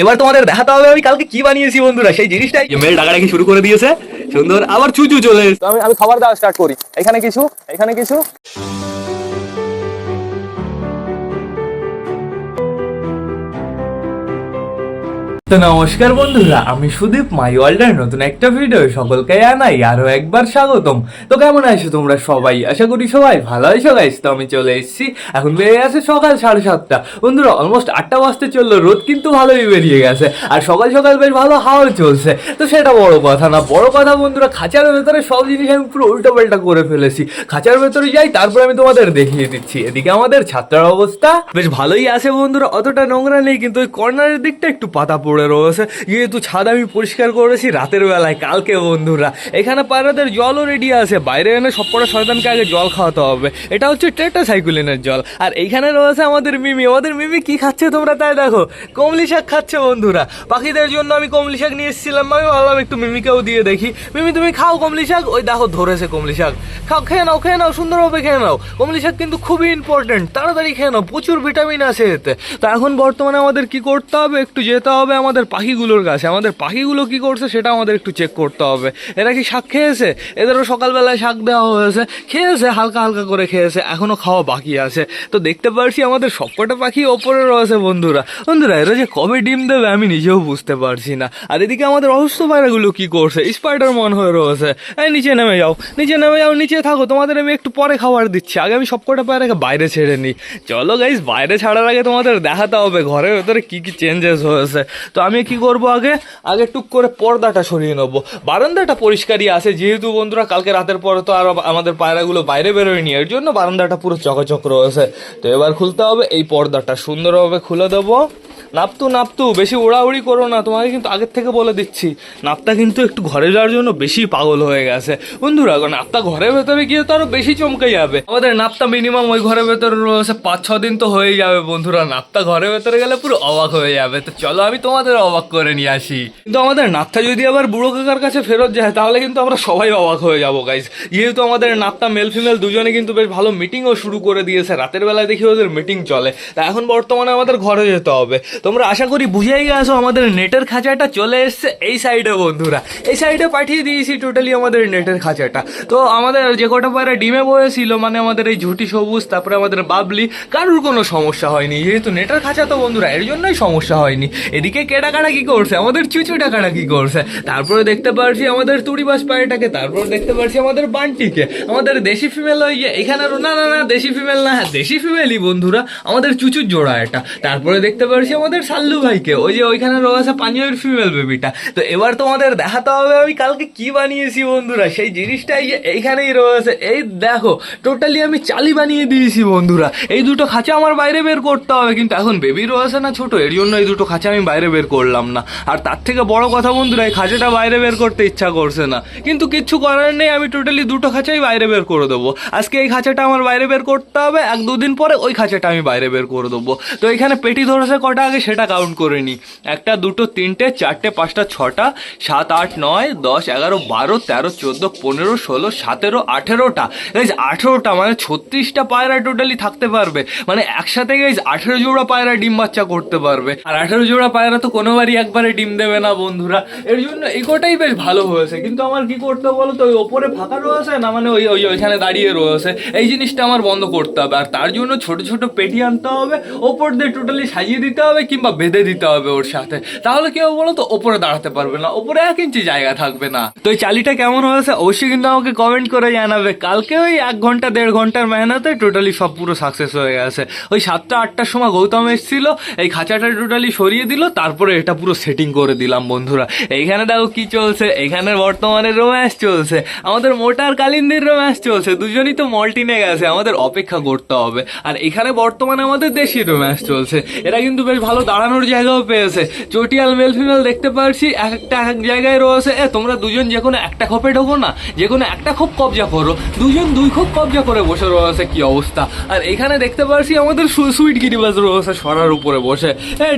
এবার তোমাদের দেখাতে হবে আমি কালকে কি বানিয়েছি বন্ধুরা, সেই জিনিসটাই। মেল ডাকাডাকি শুরু করে দিয়েছে, সুন্দর আবার চুচু চলে এসেছে। আমি খাবার দেওয়া স্টার্ট করি। এখানে কিছু, এখানে কিছু। তো নমস্কার বন্ধুরা, আমি সুদীপ, মাই ওয়ার্ল্ডের নতুন একটা ভিডিও সকলকে জানাই আরো একবার স্বাগতম। তো কেমন আছো তোমরা সবাই? আশা করি সবাই ভালো আছো গাইস। তো আমি চলে এসেছি, এখন বেরিয়ে গেছে সকাল 7:30 বন্ধুরা, অলমোস্ট 8টা বাজতে চললো। রোদ কিন্তু ভালোই বেরিয়ে গেছে, আর সকাল সকাল বেশ ভালো হাওয়া চলছে। তো সেটা বড় কথা না, বড় কথা বন্ধুরা খাঁচার ভেতরে সব জিনিস আমি পুরো উল্টো পাল্টা করে ফেলেছি। খাঁচার ভেতরে যাই, তারপর আমি তোমাদের দেখিয়ে দিচ্ছি। এদিকে আমাদের ছাত্রার অবস্থা বেশ ভালোই আছে বন্ধুরা, অতটা নোংরা নেই, কিন্তু ওই কর্নারের দিকটা একটু পাতা পড়ে রয়েছে। যেহেতু ছাদ আমি পরিষ্কার করেছি রাতের বেলায় কালকে বন্ধুরা। এখানে পায়রাদের জলও রেডি আছে, বাইরে এনে সবকটা শয়তানকে আগে জল খাওয়াতে হবে। এটা হচ্ছে টেট্রাসাইক্লিনের জল। আর এইখানে রয়েছে আমাদের মিমি। আমাদের মিমি কি খাচ্ছে তোমরা তাই দেখো, কমলি শাক খাচ্ছে বন্ধুরা। পাখিদের জন্য আমি কমলি শাক নিয়ে এসেছিলাম, আমি ভাবলাম একটু মিমিকেও দিয়ে দেখি। মিমি তুমি খাও কমলি শাক, ওই দেখো ধরেছে কমলি শাক। খাও, খেয়ে নাও, খেয়ে নাও, সুন্দরভাবে খেয়ে নাও। কমলি শাক কিন্তু খুবই ইম্পর্টেন্ট, তাড়াতাড়ি খেয়ে নাও, প্রচুর ভিটামিন আছে এতে। তো এখন বর্তমানে আমাদের কি করতে হবে, একটু যেতে হবে আমাদের পাখিগুলোর কাছে। আমাদের পাখিগুলো কি করছে সেটা আমাদের একটু চেক করতে হবে। এরা কি শাক খেয়েছে? এদেরও সকালবেলায় শাক দেওয়া হয়েছে, খেয়েছে, হালকা হালকা করে খেয়েছে, এখনো খাওয়া বাকি আছে। তো দেখতে পারছি আমাদের সবকটা পাখি ওপরে রয়েছে বন্ধুরা। বন্ধুরা এরা যে কবে ডিম দেবে আমি নিজেও বুঝতে পারছি না। আর এদিকে আমাদের অসুস্থ পায়রাগুলো কি করছে, স্পাইডার মন হয়ে রয়েছে। এই নিচে নেমে যাও, নিচে নেমে যাও, নিচে থাকো, তোমাদের আমি একটু পরে খাবার দিচ্ছি। আগে আমি সবকটা পায়রাকে বাইরে ছেড়ে নিই। চলো গাইস, বাইরে ছাড়ার আগে তোমাদের দেখাতে হবে ঘরের ভেতরে কি কি চেঞ্জেস হয়েছে। তো আমি কি করবো, আগে আগে টুক করে পর্দাটা সরিয়ে নেবো। বারান্দাটা পরিষ্কারই আছে, যেহেতু বন্ধুরা কালকে রাতের পরে তো আর আমাদের পায়রাগুলো বাইরে বেরোয়নি, এর জন্য বারান্দাটা পুরো চকচক রয়েছে। তো এবার খুলতে হবে এই পর্দাটা, সুন্দরভাবে খুলে দেবো। নাপতু বেশি উড়াউড়ি করো না, তোমাকে কিন্তু আগের থেকে বলে দিচ্ছি। নাপতা কিন্তু একটু ঘরে যাওয়ার জন্য বেশি পাগল হয়ে গেছে বন্ধুরা। নাপতা ঘরের ভেতরে গিয়ে তো আরো বেশি চমকে যাবে। আমাদের নাপতা মিনিমাম ওই ঘরের ভেতরে রয়েছে 5-6 দিন তো হয়ে যাবে বন্ধুরা। নাপতা ঘরের ভেতরে গেলে পুরো অবাক হয়ে যাবে। তো চলো আমি তোমাদের অবাক করে নিয়ে আসি। কিন্তু আমাদের নাপতা যদি আবার বুড়ো কাকার কাছে ফেরত যায় তাহলে কিন্তু আমরা সবাই অবাক হয়ে যাবো গাইজ। যেহেতু আমাদের নাপতা মেল ফিমেল দুজনে কিন্তু বেশ ভালো মিটিংও শুরু করে দিয়েছে, রাতের বেলায় দেখি ওদের মিটিং চলে। তা এখন বর্তমানে আমাদের ঘরে যেতে হবে। তোমরা আশা করি বুঝেই গেছো আমাদের নেটের খাঁচাটা চলে এসছে এই সাইডে বন্ধুরা। এই সাইডে পাঠিয়ে দিয়েছি টোটালি আমাদের নেটের খাঁচাটা। তো আমাদের যে কটা পায়রা ডিমে বয়েছিল, মানে আমাদের এই ঝুটি সবুজ, তারপরে আমাদের বাবলি, কারুর কোনো সমস্যা হয়নি, যেহেতু নেটের খাঁচা তো বন্ধুরা, এর জন্যই সমস্যা হয়নি। এদিকে কেডাকাটা কি করছে, আমাদের চুচু ডাকাটা কি করছে, তারপরে দেখতে পারছি আমাদের তুড়িবাস পায়রাটাকে, তারপরে দেখতে পারছি আমাদের বান্টিকে, আমাদের দেশি ফিমেল ওই এখানে না না না দেশি ফিমেল না, হ্যাঁ দেশি ফিমেলই বন্ধুরা, আমাদের চুচুর জোড়া এটা। তারপরে দেখতে পারছি আমাদের সাল্লু ভাইকে, ওই যে ওইখানে রয়েছে পাঞ্জাবের ফিমেল বেবিটা। তো এবার তোমাদের দেখাতে হবে আমি কালকে কি বানিয়েছি বন্ধুরা, সেই জিনিসটাই এইখানেই রয়েছে। এই দেখো টোটালি আমি চালি বানিয়ে দিয়েছি বন্ধুরা। এই দুটো খাঁচা আমার বাইরে বের করতে হবে, কিন্তু এখন বেবি রয়েছে না ছোট, এর জন্য এই দুটো খাঁচা আমি বাইরে বের করলাম না। আর তার থেকে বড় কথা বন্ধুরা, এই খাঁচাটা বাইরে বের করতে ইচ্ছা করছে না, কিন্তু কিচ্ছু করার নেই, আমি টোটালি দুটো খাঁচাই বাইরে বের করে দেবো। আজকে এই খাঁচাটা আমার বাইরে বের করতে হবে, 1-2 দিন পরে ওই খাঁচাটা আমি বাইরে বের করে দেবো। তো এখানে পেটি ধরেছে কটা আগে সেটা কাউন্ট করে নি। 1, 2, 3, 4, 5, 6, 7, 8, 9, 10, 11, 12, 13, 14, 15, 16, 17, 18টা। গাইজ 18টা মানে 36টা পায়রা টোটালি থাকতে পারবে, মানে একসাথে গাইজ 18 জোড়া পায়রা ডিম বাচ্চা করতে পারবে। আর 18 জোড়া পায়রা তো কোনোবারই একবারে ডিম দেবে না বন্ধুরা, এর জন্য এই কটাই বেশ ভালো হয়েছে। কিন্তু আমার কি করতে বলো তো, ওই ওপরে ফাঁকা রয়েছে না, মানে ওইখানে দাঁড়িয়ে রয়েছে, এই জিনিসটা আমার বন্ধ করতে হবে। আর তার জন্য ছোট ছোট পেটি আনতে হবে, ওপর দিয়ে টোটালি সাজিয়ে দিতে হবে কিংবা বেঁধে দিতে হবে ওর সাথে, তাহলে কেউ বলো তো ওপরে দাঁড়াতে পারবে না, ওপরে 1 ইঞ্চি জায়গা থাকবে না। তো এই চালিটা কেমন হয়েছে অবশ্যই কিন্তু আমাকে কমেন্ট করে জানাবে। কালকে ওই 1 ঘন্টা 1.5 ঘন্টার মেহনতে টোটালি সব পুরো সাকসেস হয়ে গেছে। ওই 7টা-8টার সময় গৌতম এসেছিল, এই খাঁচাটা টোটালি সরিয়ে দিল, তারপরে এটা পুরো সেটিং করে দিলাম বন্ধুরা। এইখানে দেখো কি চলছে, এখানে বর্তমানে রোম্যান্স চলছে, আমাদের মোটার কালিন্দির রোম্যান্স চলছে, দুজনই তো মল্টিনে গেছে, আমাদের অপেক্ষা করতে হবে। আর এখানে বর্তমানে আমাদের দেশি রোম্যান্স চলছে, এরা কিন্তু বেশ ভালো দাঁড়ানোর জায়গাও পেয়েছে। চটিয়াল মেল ফিমেল দেখতে পারছি একটা এক জায়গায় রয়েছে। তোমরা দুজন যে কোনো একটা খোপে ঢোকো না, যে কোনো একটা খোপ কবজা করো, দুজন 2 খোপ কবজা করে বসে রয়েছে, কি অবস্থা। আর এখানে দেখতে পারছি আমাদের সুইট গিরিবাজ রয়েছে সরার উপরে বসে।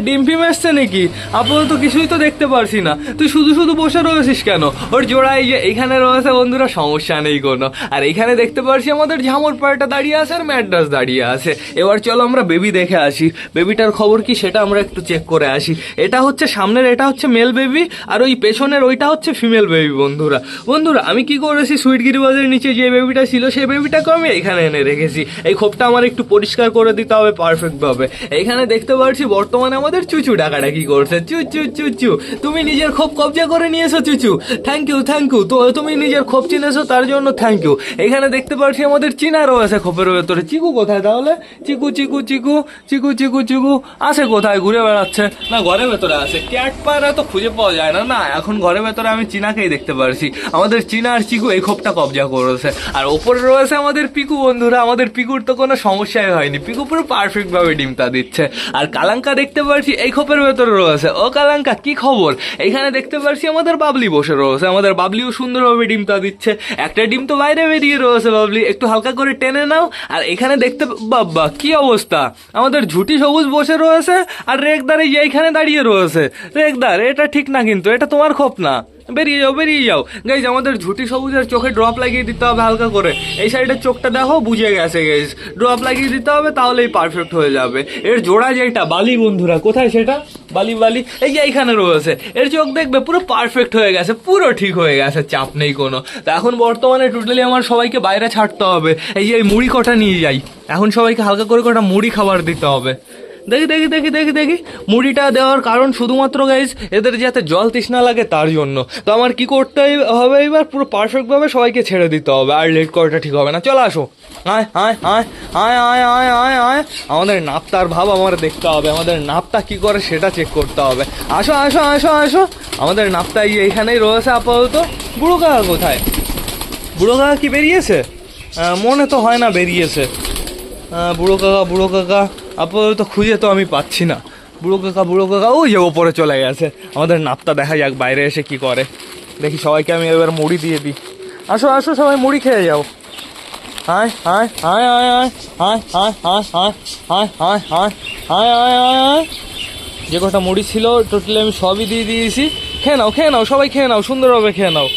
ডিম ফিম এসছে নাকি? আপাতত কিছুই তো দেখতে পারছি না, তুই শুধু শুধু বসে রয়েছিস কেন? ওর জোড়াই যে এইখানে রয়েছে বন্ধুরা, সমস্যা নেই কোনো। আর এইখানে দেখতে পারছি আমাদের ঝামর পায়রাটা দাঁড়িয়ে আছে আর ম্যাড্রাস দাঁড়িয়ে আছে। এবার চলো আমরা বেবি দেখে আসি, বেবিটার খবর কি সেটা আমরা একটু চেক করে আসি। এটা হচ্ছে সামনের, এটা হচ্ছে মেল বেবি, আর ওই পেছনের ওইটা হচ্ছে ফিমেল বেবি। বন্ধুরা বন্ধুরা আমি কি করেছি, সুইটগিরি বাজারের নিচে যে বেবিটা ছিল সেই বেবিটাকে আমি এখানে এনে রেখেছি। এই খোপটা আমার একটু পরিষ্কার করে দিতে হবে পারফেক্ট ভাবে। এইখানে দেখতে পাচ্ছি বর্তমানে আমাদের চুচু ডাকাডাকি করছে। চুচু চুচু, তুমি নিজের খোপ কবজা করে নিয়েছো চুচু, থ্যাংক ইউ থ্যাংক ইউ। তো তুমি নিজের খোপ চিনেছো তার জন্য থ্যাংক ইউ। এখানে দেখতে পাচ্ছি আমাদের চিনারও আছে খোপের ভেতরে। চিকু কোথায় তাহলে? চিকু চিকু চিকু চিকু চিকু চিকু আছে কোথায়? ঘুরে বেড়াচ্ছে না, ঘরের ভেতরে আছে। ক্যাট পায়রা তো খুঁজে পাওয়া যায় না। না, এখন ঘরের ভেতরে আমি চিনাকেই দেখতে পারছি। আমাদের চিনা আর চিকু এই খোপটা কবজা করেছে। আর ওপরে রয়েছে আমাদের পিকু। বন্ধুরা আমাদের পিকুর তো কোনো সমস্যাই হয়নি, পিকু পুরো পারফেক্ট ভাবে ডিমটা দিচ্ছে। আর কালাঙ্কা দেখতে পাচ্ছি এই খোপের ভেতরে রয়েছে। ও কালাঙ্কা, কি খবর? এখানে দেখতে পাচ্ছি আমাদের বাবলি বসে রয়েছে। আমাদের বাবলিও সুন্দরভাবে ডিমটা দিচ্ছে। একটা ডিম তো বাইরে বেরিয়ে রয়েছে। বাবলি, একটু হালকা করে টেনে নাও। আর এখানে দেখতে, বাবা কি অবস্থা, আমাদের ঝুটি সবুজ বসে রয়েছে আর রেগদার এইখানে দাঁড়িয়ে রয়েছে। রেগদার, এটা ঠিক না কিন্তু, এটা তোমার খোপ না, বেরিয়ে যাও বেরিয়ে যাও। গাইজ আমাদের ঝুটি সবুজের চোখে ড্রপ লাগিয়ে দিতে হবে হালকা করে। এই সাইডের চোখটা দেখো, বুঝে গেছে গাইজ, ড্রপ লাগিয়ে দিতে হবে, তাহলেই পারফেক্ট হয়ে যাবে। এর জোড়া যেটা বালি, বন্ধুরা কোথায় সেটা? বালি বালি এই যে এইখানে রয়েছে। এর চোখ দেখবে পুরো পারফেক্ট হয়ে গেছে, পুরো ঠিক হয়ে গেছে, চাপ নেই কোনো। তো এখন বর্তমানে টোটালি আমার সবাইকে বাইরে ছাড়তে হবে। এই যে এই মুড়ি কটা নিয়ে যাই, এখন সবাইকে হালকা করে কটা মুড়ি খাবার দিতে হবে। দেখি দেখি দেখি দেখি দেখি মুড়িটা দেওয়ার কারণ শুধুমাত্র গাইজ এদের যাতে জল তৃষ্ণা লাগে তার জন্য। তো আমার কি করতে হবে এবার, পুরো পারফেক্টভাবে সবাইকে ছেড়ে দিতে হবে, আর লেট করাটা ঠিক হবে না। চলো আসো, আয় আয় আয় আয় আয় আয় আয় আয়। আমাদের নাপতার ভাব আমার দেখতে হবে, আমাদের নাপতা কি করে সেটা চেক করতে হবে। আসো আসো আসো আসো, আমাদের নাপতা এইখানেই রয়েছে আপাতত। বুড়ো কাকা কোথায়? বুড়ো কাকা কি বেরিয়েছে? মনে তো হয় না বেরিয়েছে। বুড়ো কাকা আপাতত খুঁজে তো আমি পাচ্ছি না। বুড়ো কাকা ওই যে ওপরে চলে গেছে। আমাদের নাপতা দেখা যাক বাইরে এসে কি করে। দেখি সবাইকে আমি এবার মুড়ি দিয়ে দিই। আসো আসো সবাই মুড়ি খেয়ে যাও। আয় আয় আয় আয় আয় আয় আয় আয় আয় আয় আয় আয় আয় আয় আয়। যে কটা মুড়ি ছিল টোটালি আমি সবই দিয়ে দিয়েছি। খেয়ে নাও খেয়ে নাও, সবাই খেয়ে নাও, সুন্দরভাবে খেয়ে নাও।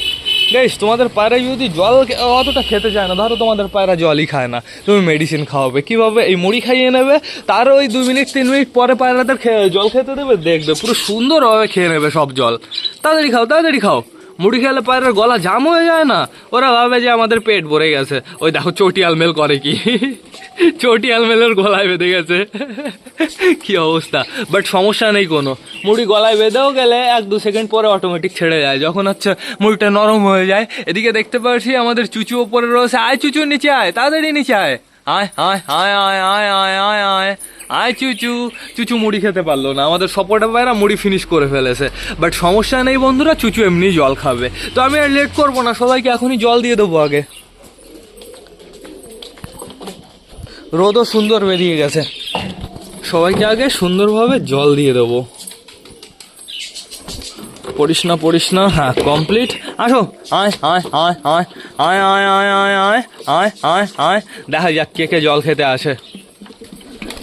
গাইস তোমাদের পায়রা যদি জল অতটা খেতে চায় না, ধরো তোমাদের পায়রা জলই খায় না, তুমি মেডিসিন খাওয়াবে কীভাবে? এই মুড়ি খাইয়ে নেবে, তার ওই 2 মিনিট 3 মিনিট পরে পায়রাদের জল খেতে দেবে, দেখবে পুরো সুন্দরভাবে খেয়ে নেবে সব জল। তাড়াতাড়ি খাও তাড়াতাড়ি খাও। মুড়ি খেলে পায়রার গলা জাম হয়ে যায় না, ওরা ভাবে যে আমাদের পেট ভরে গেছে। ওই দেখো চটিয়াল মেল করে কি, চটিয়াল মেলের গলায় বেঁধে গেছে, কি অবস্থা। বাট সমস্যা নেই কোনো, মুড়ি গলায় বেঁধেও গেলে 1-2 সেকেন্ড পরে অটোমেটিক ছেড়ে যায়, যখন হচ্ছে মুড়িটা নরম হয়ে যায়। এদিকে দেখতে পাচ্ছি আমাদের চুচু ওপরে রয়েছে। আয় চুচু নিচে আয়, তাড়াতাড়ি নিচে আয় আয় আয় আয় আয় আয় আয় আয় আয় আয়। চুচু চুচু মুড়ি খেতে পারলো না, আমাদের সপোর্টা পায়রা মুড়ি ফিনিশ করে ফেলেছে। বাট সমস্যা নেই বন্ধুরা, চুচু এমনি জল খাবে। তো আমি আর লেট করবো না, সবাইকে এখনই জল দিয়ে দেবো আগে। রোদও সুন্দর বেরিয়ে গেছে, সবাইকে আগে সুন্দরভাবে জল দিয়ে দেবো। পড়িস না, হ্যাঁ কমপ্লিট। আসো আয় আয় আয় আয় আয় আয় আয় আয় আয় আয় আয় আয়। দেখা যাক কে কে জল খেতে আসে।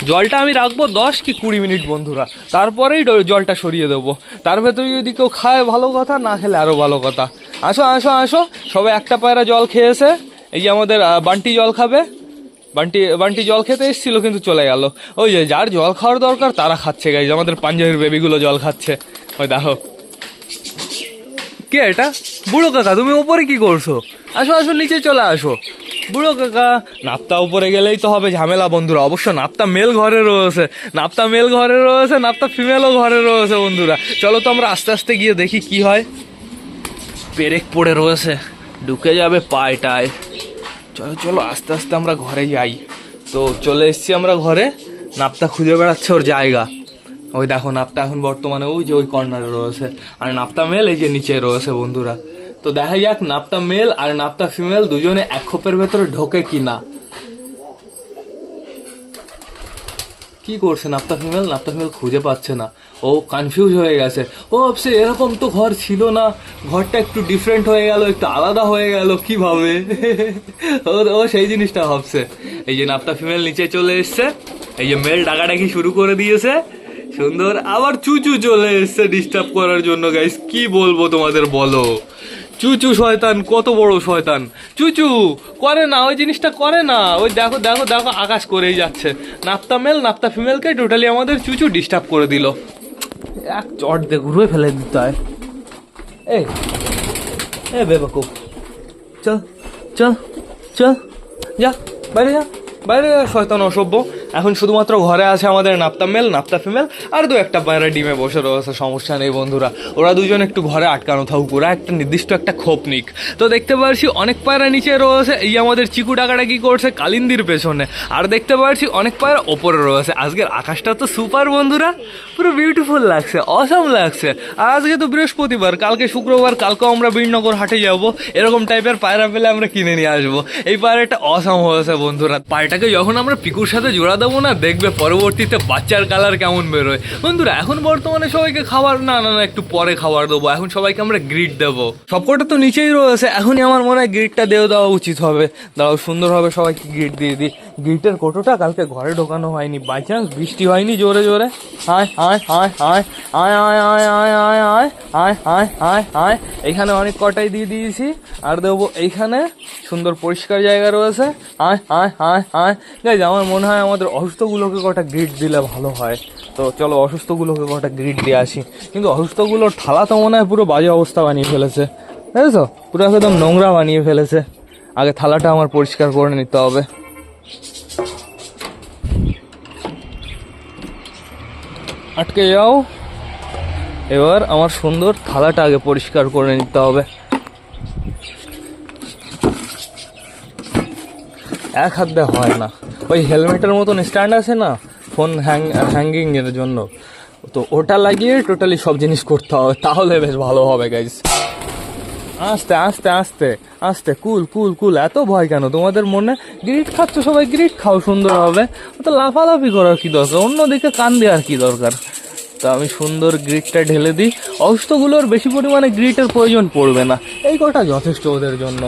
জলটা আমি রাখবো 10 কি 20 মিনিট বন্ধুরা, তারপরেই জলটা সরিয়ে দেবো। তার ভেতরে যদি কেউ খায় ভালো কথা, না খেলে আরও ভালো কথা। আসো আসো আসো, সবাই একটা পায়রা জল খেয়েছে। এই যে আমাদের বান্টি জল খাবে। বান্টি জল খেতে এসেছিল কিন্তু চলে গেল। ওই যে যার জল খাওয়ার দরকার তারা খাচ্ছে গাইজ, আমাদের পাঞ্জাবির বেবিগুলো জল খাচ্ছে। ওই দেখো, কে এটা? বুড়ো কাকা, তুমি উপরে কি করছো? আসো আসো নিচে চলে আসো। বুড়ো কাকা, নাপতা উপরে গেলেই তো হবে ঝামেলা বন্ধুরা। অবশ্য নাপতা মেল ঘরে রয়েছে, নাপতা ফিমেলও ঘরে রয়েছে বন্ধুরা। চলো তো আমরা আস্তে আস্তে গিয়ে দেখি কি হয়। পেরেক পড়ে রয়েছে, ঢুকে যাবে পায়টায়। চলো চলো আস্তে আস্তে আমরা ঘরে যাই। তো চলে এসছি আমরা ঘরে। নাপতা খুঁজে বেড়াচ্ছে ওর জায়গা। ওই দেখো নাপতা এখন বর্তমানে ওই যে ওই কর্নারে রয়েছে, আর নাপতা মেল এই যে নিচে রয়েছে বন্ধুরা। তো দেখা যাক নাপতা মেল আর নাপতা ফিমেল দুজনে এক খোপের ভেতরে ঢোকে কি না। কি করছে নাপতা ফিমেল খুঁজে পাচ্ছে না, ও কনফিউজ হয়ে গেছে। ও ভাবছে এরকম তো ঘর ছিল না, ঘরটা একটু ডিফারেন্ট হয়ে গেল, একটু আলাদা হয়ে গেল কিভাবে। ও সেই জিনিসটা ভাবছে। এই যে নাপতা ফিমেল নিচে চলে এসছে, এই যে মেল ডাকাডাকি শুরু করে দিয়েছে সুন্দর। আবার চুচু চলে এসছে ডিস্টার্ব করার জন্য। গাইস কি বলবো তোমাদের, বলো চুচু শয়তান, কত বড় শয়তান চুচু, করে না ওই জিনিসটা, করে না। ওই দেখো দেখো দেখো, আকাশ করেই যাচ্ছে। নাপ্তা মেল নাপ্তা ফিমেলকে টোটালি আমাদের চুচু ডিস্টার্ব করে দিল। এক চট দিয়ে ঘুরে ফেলে দিতে হয়। এই বেবাকুব, চল চল চল, যা বাইরে, যা বাইরে, শয়তান অসভ্য। এখন শুধুমাত্র ঘরে আছে আমাদের নাপ্তা মেল নাপ্তা ফিমেল, আর দু একটা পায়রা ডিমে বসে রয়েছে। সমস্যা নেই বন্ধুরা, ওরা দুজন একটু ঘরে আটকানো থাকুক, ওরা একটা নির্দিষ্ট একটা খোপ নিক। তো দেখতে পাচ্ছি অনেক পায়রা নিচে রয়েছে, এই আমাদের চিকু ডাকাটা কি করছে কালিন্দির পেছনে। আর দেখতে পাচ্ছি অনেক পায়রা ওপরে রয়েছে। আজকের আকাশটা তো সুপার বন্ধুরা, পুরো বিউটিফুল লাগছে, অসাম লাগছে। আর আজকে তো বৃহস্পতিবার, কালকে শুক্রবার, কালকেও আমরা বীরনগর হাটে যাবো। এরকম টাইপের পায়রা পেলে আমরা কিনে নিয়ে আসবো। এই পায়রাটা অসাম হয়েছে বন্ধুরা। পায়রাটাকে যখন আমরা পিকুর সাথে জোড়া দেবো না, দেখবে পরবর্তীতে বাচ্চার কালার কেমন বেরোয় বন্ধুরা। এখন বর্তমানে সবাইকে খাবার না না না একটু পরে খাবার দেবো, এখন সবাইকে আমরা গ্রিড দেবো। সবকটা তো নিচেই রয়েছে, এখনই আমার মনে হয় গ্রিডটা দেওয়া উচিত হবে। দাঁড়াও, সুন্দরভাবে সবাইকে গ্রিড দিয়ে দিই। গ্রিটের কোটোটা কালকে ঘরে ঢোকানো হয়নি, বাই চান্স বৃষ্টি হয়নি জোরে জোরে। আয় আয় আয় আয় আয় আয় আয় আয় আয় আয় আয় আয় আয় আয়, এইখানে অনেক কটাই দিয়ে দিয়েছি, আর দেবো এইখানে। সুন্দর পরিষ্কার জায়গা রয়েছে। আয় আয় আয় আয় গাইজ, আমার মনে হয় আমাদের অসুস্থগুলোকে কটা গ্রিড দিলে ভালো হয়। তো চলো অসুস্থগুলোকে কটা গ্রিড দিয়ে আসি। কিন্তু অসুস্থগুলোর থালা তো মনে হয় পুরো বাজে অবস্থা বানিয়ে ফেলেছে, বুঝেছো, পুরো একদম নোংরা বানিয়ে ফেলেছে। আগে থালাটা আমার পরিষ্কার করে নিতে হবে। আটকে যাও, এবার আমার সুন্দর থালাটা আগে পরিষ্কার করে নিতে হবে। এক হাত দিয়ে হয় না, ওই হেলমেটের মতন স্ট্যান্ড আছে না ফোন হ্যাঙ্গিং এর জন্য, তো ওটা লাগিয়ে টোটালি সব জিনিস করতে হবে, তাহলে বেশ ভালো হবে গাইজ। আস্তে আস্তে আস্তে আস্তে, কুল কুল কুল, এত ভয় কেন তোমাদের মনে? গ্রিট খাচ্ছ সবাই, গ্রিট খাও সুন্দর হবে, তো লাফালাফি করার কি দরকার, অন্যদিকে কান দেওয়ার কি দরকার। তো আমি সুন্দর গ্রিটটা ঢেলে দিই। অসুস্থগুলোর বেশি পরিমাণে গ্রিটের প্রয়োজন পড়বে না, এই কটা যথেষ্ট ওদের জন্য।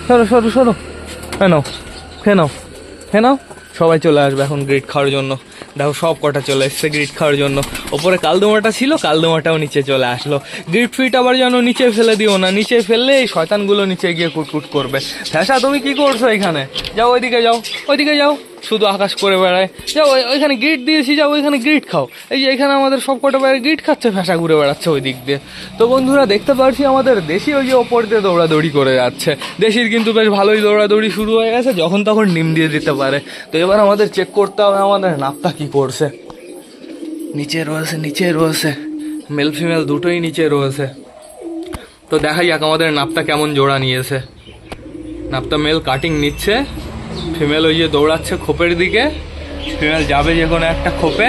সরো সরো সরো, নাও খেয়ে নাও, সবাই চলে আসবে এখন গ্রিট খাওয়ার জন্য। দেখো সব কটা চলে এসছে গ্রিট খাওয়ার জন্য। ওপরে কালদোমাটা ছিল, কালদোমাটাও নিচে চলে আসলো। গ্রিট ফিট আবার যেন নিচে ফেলে দিও না, নিচে ফেললে এই শয়তানগুলো নিচে গিয়ে কুটকুট করবে। ফ্যাসা তুমি কি করছো এখানে? যাও ওইদিকে যাও, ওইদিকে যাও, শুধু আকাশ করে বেড়ায়। যাও ওইখানে গ্রিট দিয়েছি, যাও ওইখানে গ্রিট খাও। এই যে এখানে আমাদের সব কটা বাইরে গ্রিট খাচ্ছে, ফ্যাসা ঘুরে বেড়াচ্ছে ওই দিক দিয়ে। তো বন্ধুরা দেখতে পাচ্ছি আমাদের দেশি ওই যে ওপর দিয়ে দৌড়াদৌড়ি করে যাচ্ছে। দেশির কিন্তু বেশ ভালোই দৌড়াদৌড়ি শুরু হয়ে গেছে, যখন তখন ডিম দিয়ে দিতে পারে। তো এবার আমাদের চেক করতে হবে আমাদের নাপ্তা কি করছে। নিচে রয়েছে মেল ফিমেল দুটোই নিচে রয়েছে। তো দেখা যাক আমাদের নাপ্তা কেমন জোড়া নিয়েছে। নাপ্তা মেল কাটিং নিচ্ছে, ফিমেল ওই যে দৌড়াচ্ছে খোপের দিকে। ফিমেল যাবে যে কোনো একটা খোপে,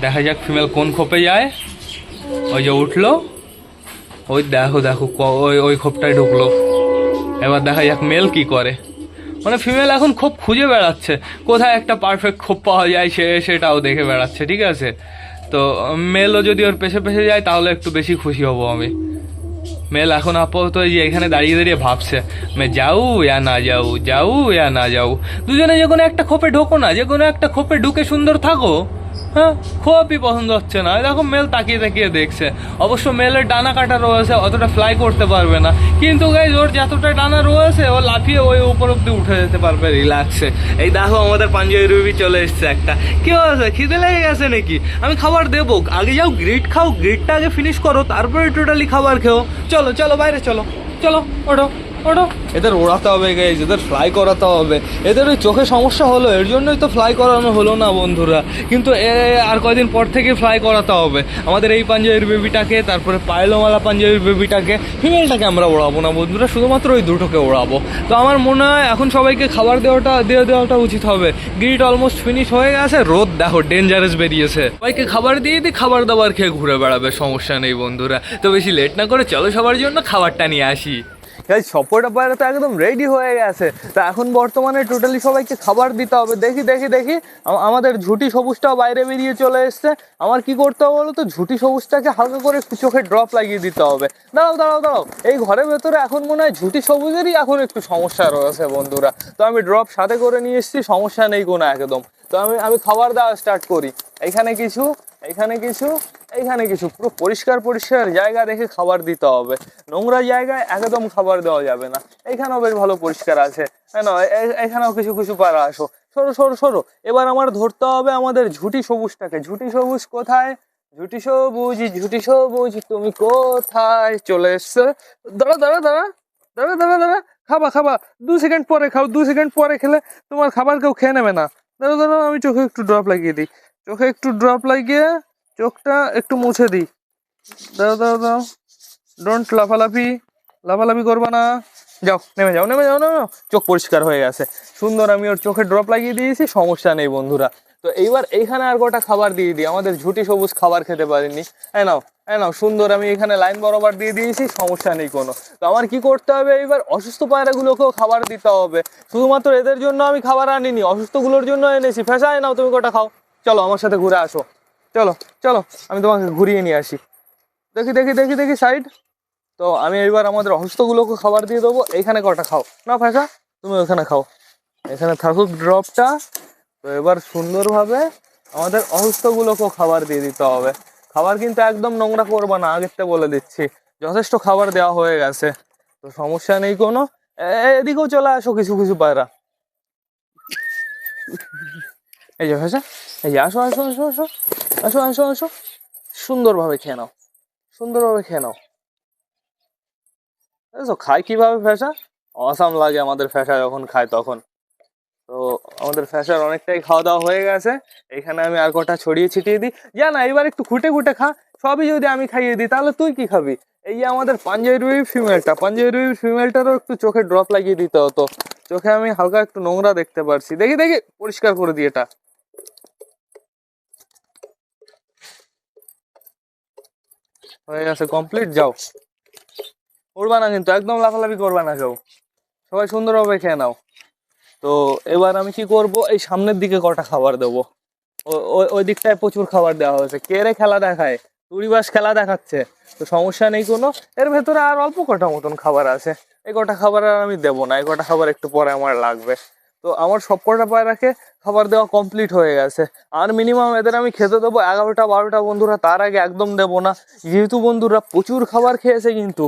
দেখা যাক ফিমেল কোন খোপে যায়। ওই যে উঠলো, ওই দেখো দেখো ওই খোপটায় ঢুকলো। এবার দেখা যাক মেল কি করে। মানে ফিমেল এখন খোপ খুঁজে বেড়াচ্ছে, কোথায় একটা পারফেক্ট খোপ পাওয়া যায় সেটাও দেখে বেড়াচ্ছে, ঠিক আছে। তো মেলও যদি ওর পেছে পেছে যায় তাহলে একটু বেশি খুশি হব আমি। মেল এখন আপাতত এই যে এখানে দাঁড়িয়ে দাঁড়িয়ে ভাবছে, মে যাও ইয়া না যাও, যাও ইয়া না যাও। দুজনে যে কোনো একটা খোপে ঢোকো না, যে কোনো একটা খোপে ঢুকে সুন্দর থাকো। হ্যাঁ, খুবই পছন্দ হচ্ছে না। দেখো মেল তাকিয়ে তাকিয়ে দেখছে। অবশ্য মেলের ডানা কাটা রয়েছে, অতটা ফ্লাই করতে পারবে না, কিন্তু গাইজ ওর যতটা ডানা রয়েছে ও লাফিয়ে ওই উপর অব্দি উঠে যেতে পারবে রিল্যাক্সে। এই দেখো আমাদের পাঞ্জাবি রুবি চলে এসছে একটা। কি হয়েছে, খিদে লেগে গেছে নাকি? আমি খাবার দেবো, আগে যাও গ্রিট খাও, গ্রিটটা আগে ফিনিশ করো, তারপরে টোটালি খাবার খেও। চলো চলো বাইরে চলো, চলো ওঠো ওঠো। এদের ওড়াতে হবে গাইজ, এদের ফ্লাই করাতে হবে। এদের ওই চোখে সমস্যা হলো, এর জন্যই তো ফ্লাই করানো হলো না বন্ধুরা। কিন্তু আর কয়দিন পর থেকে ফ্লাই করাতে হবে আমাদের এই পাঞ্জাবির বেবিটাকে, তারপরে পায়লোমালা পাঞ্জাবির বেবিটাকে। ফিমেলটাকে আমরা ওড়াবো না বন্ধুরা, শুধুমাত্র ওই দুটোকে ওড়াবো। তো আমার মনে হয় এখন সবাইকে খাবার দেওয়াটা উচিত হবে। গ্রিড অলমোস্ট ফিনিশ হয়ে গেছে, রোদ দেখো ডেঞ্জারাস বেরিয়েছে। সবাইকে খাবার দিয়ে দিই, খাবার দাবার খেয়ে ঘুরে বেড়াবে, সমস্যা নেই বন্ধুরা। তো বেশি লেট না করে চলো সবার জন্য খাবারটা নিয়ে আসি। সবকটা পায়রা তো একদম রেডি হয়ে গেছে। তো এখন বর্তমানে টোটালি সবাইকে খাবার দিতে হবে। দেখি আমাদের ঝুটি সবুজটাও বাইরে বেরিয়ে চলে এসছে। আমার কি করতে হবে বলো তো, ঝুটি সবুজটাকে হালকা করে একটু চোখে ড্রপ লাগিয়ে দিতে হবে। দাঁড়াও, এই ঘরের ভেতরে এখন মনে হয় ঝুটি সবুজেরই এখন একটু সমস্যা রয়েছে বন্ধুরা। তো আমি ড্রপ সাথে করে নিয়ে এসেছি, সমস্যা নেই কোনো একদম। তো আমি খাবার দেওয়া স্টার্ট করি। এইখানে কিছু, এইখানে কিছু পুরো পরিষ্কার পরিষ্কার জায়গা দেখে খাবার দিতে হবে, নোংরা জায়গায় একদম খাবার দেওয়া যাবে না। এইখানেও বেশ ভালো পরিষ্কার আছে, হ্যাঁ না, এখানেও কিছু কিছু পায়রা আসো, সরো সরো সরো। এবার আমার ধরতে হবে আমাদের ঝুটি সবুজটাকে। ঝুটি সবুজ কোথায়? ঝুটি সবুজ, ঝুটি সবুজ তুমি কোথায়? চলে এসছে। দাঁড়া দাঁড়া দাঁড়া দাঁড়া দাঁড়া দাঁড়া, খাবা খাবা, 2 সেকেন্ড পরে খাও, 2 সেকেন্ড পরে খেলে তোমার খাবার কেউ খেয়ে নেবে না। দাঁড়া দাঁড়া, আমি চোখে একটু ড্রপ লাগিয়ে দিই, চোখে একটু ড্রপ লাগিয়ে চোখটা একটু মুছে দিই। দাঁড়া দাঁড়া দাও, ডোন্ট লাফালাফি, লাফালাফি করবা না। যাও, নেমে যাও নেমে যাও, নেমে যাও। চোখ পরিষ্কার হয়ে গেছে, সুন্দর। আমি ওর চোখে ড্রপ লাগিয়ে দিয়েছি, সমস্যা নেই বন্ধুরা। তো এইবার এইখানে আর গোটা খাবার দিয়ে দিই, আমাদের ঝুটি সবুজ খাবার খেতে পারিনি। হ্যাঁ নাও, হ্যাঁ নাও, সুন্দর। আমি এখানে লাইন বরাবর দিয়ে দিয়েছি, সমস্যা নেই কোনো। তো আমার কি করতে হবে এইবার? অসুস্থ পায়রাগুলোকেও খাবার দিতে হবে। শুধুমাত্র এদের জন্য আমি খাবার আনিনি, অসুস্থগুলোর জন্য এনেছি। ফেসায় নাও, তুমি গোটা খাও। চলো আমার সাথে ঘুরে আসো, চলো চলো, আমি তোমাকে ঘুরিয়ে নিয়ে আসি। দেখি দেখি দেখি দেখি সাইড। তো আমি এবার আমাদের অসুস্থগুলোকে খাবার দিয়ে দেবো। এইখানে কটা খাও না, ফেসা তুমি ওখানে খাও, এখানে থাকুক ড্রপটা। তো এবার সুন্দরভাবে আমাদের অসুস্থগুলোকেও খাবার দিয়ে দিতে হবে। খাবার কিন্তু একদম নোংরা করবো না, আগের থেকে বলে দিচ্ছি। যথেষ্ট খাবার দেওয়া হয়ে গেছে, তো সমস্যা নেই কোনো। এদিকেও চলে আসো কিছু কিছু পায়রা। এই যে ফেসা, এই যে আসো আসো আসো আসো আসো আসো আসো, সুন্দরভাবে খেয়ে নাও, সুন্দরভাবে খেয়ে নাও। খায় কিভাবে ফ্যাশা, অসাম লাগে আমাদের ফ্যাশা যখন খায় তখন। তো আমাদের ফ্যাশার অনেকটাই খাওয়া দাওয়া হয়ে গেছে। এখানে আমি আর কটা ছড়িয়ে ছিটিয়ে দিই। না, এবার একটু খুঁটে খুঁটে খা। সবই যদি আমি খাইয়ে দিই তাহলে তুই কি খাবি? এই যে আমাদের পাঞ্জাবি ফিমেলটা, পাঞ্জাবি ফিমেলটারও একটু চোখে ড্রপ লাগিয়ে দিতে হতো। চোখে আমি হালকা একটু নোংরা দেখতে পারছি, দেখি দেখি পরিষ্কার করে দিই এটা। হয়ে গেছে কমপ্লিট, যাও। উড়বা না কিন্তু, একদম লাফালাফি করবা না কেউ, সবাই সুন্দরভাবে খেয়ে নাও। তো এবার আমি কি করব, এই সামনের দিকে কটা খাবার দেবো। ওই দিকটায় প্রচুর খাবার দেওয়া হয়েছে। কে রে খেলা দেখায়? তুরিবাস খেলা দেখাচ্ছে। তো সমস্যা নেই কোনো, এর ভেতরে আর অল্প কটা মতন খাবার আছে। এই কটা খাবার আর আমি দেবো না, এই কটা খাবার একটু পরে আমার লাগবে। তো আমার সব কটা পায়রাকে খাবার দেওয়া কমপ্লিট হয়ে গেছে। আর মিনিমাম এদের আমি খেতে দেবো 11টা 12টা বন্ধুরা, তার আগে একদম দেবো না। যেহেতু বন্ধুরা প্রচুর খাবার খেয়েছে, কিন্তু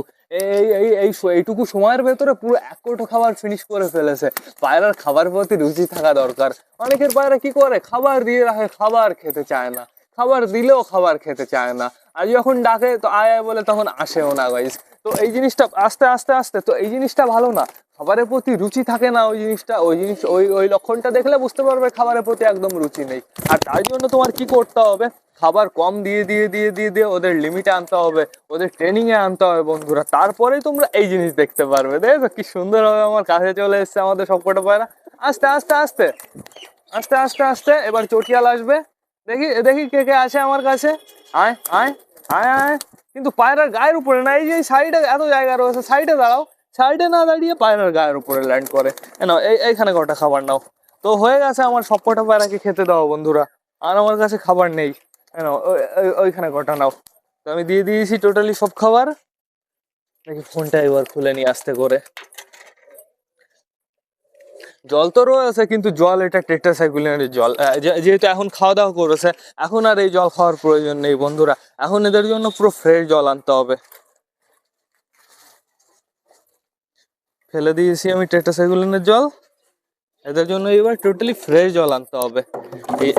এইটুকু সময়ের ভেতরে পুরো 1 কোটো খাবার ফিনিশ করে ফেলেছে। পায়রার খাবার প্রতি রুচি থাকা দরকার। অনেকের পায়রা কি করে, খাবার দিয়ে রাখে, খাবার খেতে চায় না, খাবার দিলেও খাবার খেতে চায় না। আর যখন ডাকে তো আয় আয় বলে, তখন আসেও না গাইস। তো এই জিনিসটা আস্তে আস্তে আস্তে, তো এই জিনিসটা ভালো না। খাবারের প্রতি রুচি থাকে না, ওই জিনিসটা, ওই জিনিস, ওই লক্ষণটা দেখলে বুঝতে পারবে খাবারের প্রতি একদম রুচি নেই। আর তার জন্য তোমার কি করতে হবে, খাবার কম দিয়ে দিয়ে দিয়ে দিয়ে দিয়ে ওদের লিমিটে আনতে হবে, ওদের ট্রেনিং এ আনতে হবে বন্ধুরা। তারপরেই তোমরা এই জিনিস দেখতে পারবে। দেখো কি সুন্দর ভাবে আমার কাছে চলে এসছে আমাদের সবকটা পায়রা। আস্তে আস্তে আস্তে আস্তে আস্তে আস্তে, এবার চটিয়াল আসবে। দেখি দেখি কে কে আসে আমার কাছে। আয় আয় আয় আয়, কিন্তু পায়রার গায়ের উপরে না, এই যে সাইডে এত জায়গা রয়েছে, সাইডে দাঁড়াও। সাইডে না দাঁড়িয়ে পায়রার গায়ের উপরে ল্যান্ড করে। নাও এইখানে কটা খাবার নাও। তো হয়ে গেছে আমার সবকটা পায়রাকে খেতে দাও বন্ধুরা, আর আমার কাছে খাবার নেই। নাও ওইখানে কটা নাও। তো আমি দিয়ে দিয়েছি টোটালি সব খাবার। দেখি ফোনটা এবার খুলে নিয়ে আসতে করে। জল তো রয়েছে, কিন্তু জল এটা টেট্রাসাইক্লিনের জল। যেহেতু এখন খাওয়া দাওয়া করেছে, এখন আর এই জল খাওয়ার প্রয়োজন নেই বন্ধুরা। এখন এদের জন্য পুরো ফ্রেশ জল আনতে হবে। ফেলে দিয়েছি আমি টেট্রাসাইক্লিনের জল, এদের জন্য এবার টোটালি ফ্রেশ জল আনতে হবে।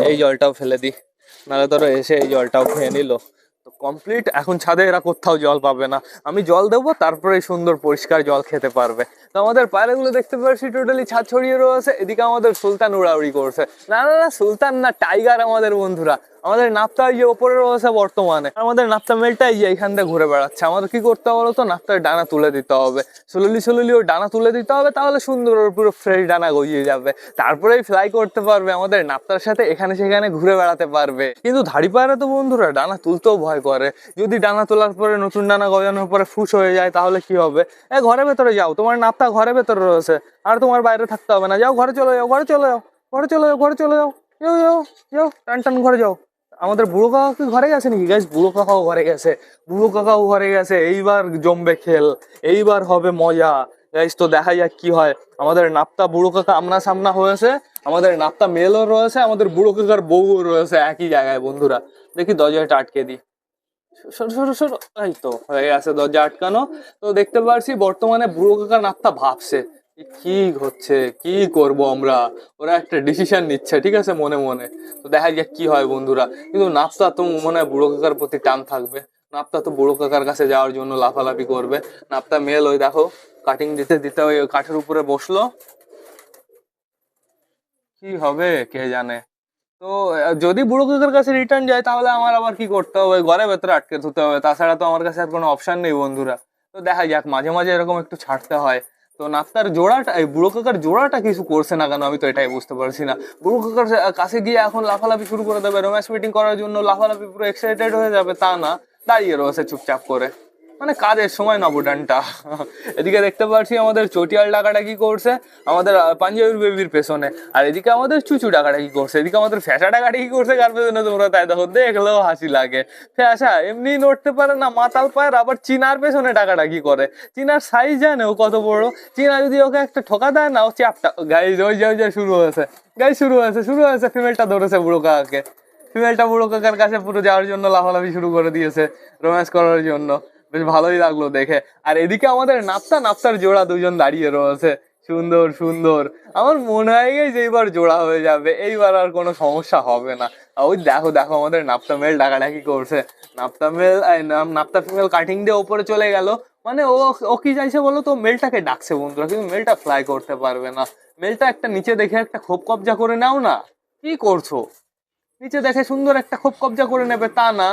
এই জলটাও ফেলে দিই, নাহলে ধরো এসে এই জলটাও খেয়ে নিল। তো কমপ্লিট, এখন ছাদে এরা কোথাও জল পাবে না। আমি জল দেবো, তারপরে সুন্দর পরিষ্কার জল খেতে পারবে। তো আমাদের পায়রাগুলো দেখতে পাচ্ছি টোটালি ছাদ ছড়িয়ে রয়েছে। এদিকে আমাদের সুলতান উড়াউড়ি করছে। না না না, সুলতান না, টাইগার আমাদের বন্ধুরা। আমাদের নাপ্তা এই যে ওপরে রয়েছে বর্তমানে, আমাদের নাপ্তা মেলটাই যে এইখান থেকে ঘুরে বেড়াচ্ছে। আমাদের কি করতে হবে বলতো, নাপ্তার ডানা তুলে দিতে হবে, স্লোলি স্লোলি ওর ডানা তুলে দিতে হবে, তাহলে সুন্দর ওর পুরো ফ্রেশ ডানা গজিয়ে যাবে। তারপরেই ফ্লাই করতে পারবে, আমাদের নাপ্তার সাথে এখানে সেখানে ঘুরে বেড়াতে পারবে। কিন্তু ধাড়ি পায়রা তো বন্ধুরা ডানা তুলতেও ভয় করে। যদি ডানা তোলার পরে, নতুন ডানা গজানোর পরে ফুস হয়ে যায়, তাহলে কি হবে? ঘরের ভেতরে যাও, তোমার নাপ্তা ঘরের ভেতরে রয়েছে, আর তোমার বাইরে থাকতে হবে না। যাও ঘরে চলে যাও, ঘরে চলে যাও, ঘরে চলে যাও, ঘরে চলে যাও, যাও যাও যাও, টান টান ঘরে যাও। আমাদের বুড়ো কাকা কি ঘরে গেছে নাকি গাইস? বুড়ো কাকাও ঘরে গেছে, বুড়ো কাকাও ঘরে গেছে। এইবার জমবে খেল, এইবার হবে মজা গাইস। তো দেখা যাক কি হয়। আমাদের নাপ্তা বুড়ো কাকা আমনা সামনা হয়েছে, আমাদের নাপ্তা মেলও রয়েছে, আমাদের বুড়ো কাকার বউও রয়েছে একই জায়গায় বন্ধুরা। দেখি দরজাটা আটকে দিই। সরো সরো সরো, এই তো হয়ে গেছে দরজা আটকানো। তো দেখতে পারছি বর্তমানে বুড়ো কাকা নাপ্তা ভাবছে যে কি হচ্ছে, কি করব আমরা। ওরা একটা ডিসিশন নিচ্ছে, ঠিক আছে, মনে মনে। তো দেখা যাক কি হয় বন্ধুরা। কিন্তু নাপ্তা তো মনে হয় বুড়ো কাকার প্রতি টান থাকবে। নাপ্তা তো বুড়ো কাকার কাছে যাওয়ার জন্য লাফালাফি করবে। নাপ্তা মেল ওই দেখো কাটিং দিতে দিতে ওই কাঠের উপরে বসলো। কি হবে কে জানে। তো যদি বুড়ো কাকার কাছে রিটার্ন যায় তাহলে আমার আবার কি করতে হবে, ঘরের ভেতরে আটকে ধুতে হবে, তাছাড়া তো আমার কাছে আর কোনো অপশন নেই বন্ধুরা। তো দেখা যাক, মাঝে মাঝে এরকম একটু ছাড়তে হয়। তো নাপ্তার জোড়াটা, এই বুড়ো কাকার জোড়াটা কিছু করছে না কেন, আমি তো এটাই বুঝতে পারছি না। বুড়ো কাকার কাছে গিয়ে এখন লাফালাফি শুরু করে দেবে, রোম্যান্স মিটিং করার জন্য লাফালাফি পুরো এক্সাইটেড হয়ে যাবে, তা না, দাঁড়িয়ে রয়েছে চুপচাপ করে, মানে কাজের সময় নবডানটা। এদিকে দেখতে পাচ্ছি আমাদের চটিয়াল ডাকাটা কি করছে আমাদের পাঞ্জাবির বেবির পেছনে, আর এদিকে আমাদের চুচু ডাকাটা কি করছে, এদিকে আমাদের ফ্যাসা ডাকাটা কি করছে কার পেছনে, তোমরা তাই দেখো, দেখলেও হাসি লাগে। ফ্যাসা এমনি নড়তে পারে না, মাতাল পায়ের, আবার চিনার পেছনে ডাকাটা কি করে। চিনার সাইজ জানে ও কত বড়। চিনা যদি ওকে একটা ঠোকা দেয় না, ও চ্যাপটা গাইজ, ওই যে শুরু হয়েছে, গাইজ শুরু হয়েছে, ফিমেলটা ধরেছে বুড়ো কাকাকে। ফিমেলটা বুড়ো কাকার কাছে পুরো যাওয়ার জন্য লাফালাফি শুরু করে দিয়েছে, রোম্যান্স করার জন্য। বেশ ভালোই লাগলো দেখে। আর এদিকে আমাদের নাপ্তার জোড়া দুজন দাঁড়িয়ে রয়েছে, সুন্দর সুন্দর। আমার মনে হয় যে এইবার জোড়া হয়ে যাবে, এইবার আর কোনো সমস্যা হবে না। ওই দেখো দেখো আমাদের নাপ্তা মেল ডাকাডাকি করছে। নাপ্তা মেল নাপ্তা ফিমেল কাটিং দিয়ে ওপরে চলে গেল। মানে ও কি চাইছে বলো তো, মেলটাকে ডাকছে বন্ধুরা, কিন্তু মেলটা ফ্লাই করতে পারবে না। মেলটা একটা নিচে দেখে একটা খোপ কবজা করে নাও না। কি করছো? নিচে দেখে সুন্দর একটা খোপ কবজা করে নেবে, তা না,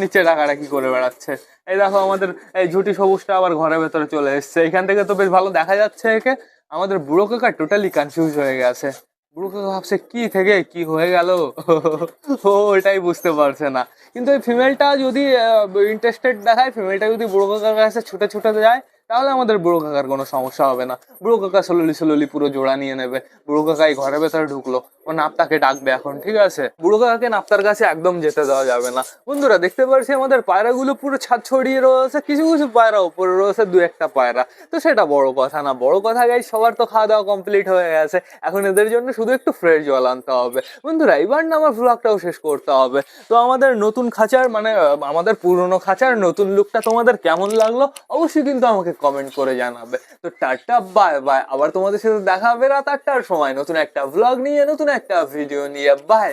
নিচে ডাকাডাকি করে বেড়াচ্ছে। এই দেখো আমাদের এই ঝুটি সবুজটা আবার ঘরের ভেতরে চলে এসছে, এখান থেকে তো বেশ ভালো দেখা যাচ্ছে একে। আমাদের বুড়ো কাকা টোটালি কনফিউজ হয়ে গেছে। বুড়ো কাকা ভাবছে কি থেকে কি হয়ে গেল। ও ওটাই বুঝতে পারছে না। কিন্তু এই ফিমেলটা যদি ইন্টারেস্টেড দেখায়, ফিমেলটা যদি বুড়ো কাকার কাছে ছুটে ছুটে যায়, তাহলে আমাদের বুড়ো কাকার কোনো সমস্যা হবে না। বুড়ো কাকা স্লোলি পুরো জোড়া নিয়ে নেবে। বুড়ো কাকাই ঘরের ভেতরে ঢুকলো, ও নাপ্তাকে ডাকবে এখন, ঠিক আছে। বুড়ো কাকাকে নাপ্তার কাছে একদম যেতে দেওয়া যাবে না। বন্ধুরা দেখতে পাচ্ছি আমাদের পায়রাগুলো পুরো ছাদ ছড়িয়ে রয়েছে, কিছু কিছু পায়রা উপরে রয়েছে, দু একটা পায়রা। তো সেটা বড় কথা না, বড় কথা গাই সবার তো খাওয়া দাওয়া কমপ্লিট হয়ে গেছে। এখন এদের জন্য শুধু একটু ফ্রেশ জল আনতে হবে। বন্ধুরা এবার না আমার ভ্লগটাও শেষ করতে হবে। তো আমাদের নতুন খাঁচার মানে আমাদের পুরনো খাঁচার নতুন লুকটা তোমাদের কেমন লাগলো অবশ্যই কিন্তু আমাকে কমেন্ট করে জানাবে। তো টাটা বাই বাই, আবার তোমাদের সাথে দেখা হবে রাত 8টার সময় নতুন একটা ভ্লগ নিয়ে, নতুন একটা ভিডিও নিয়ে। বাই।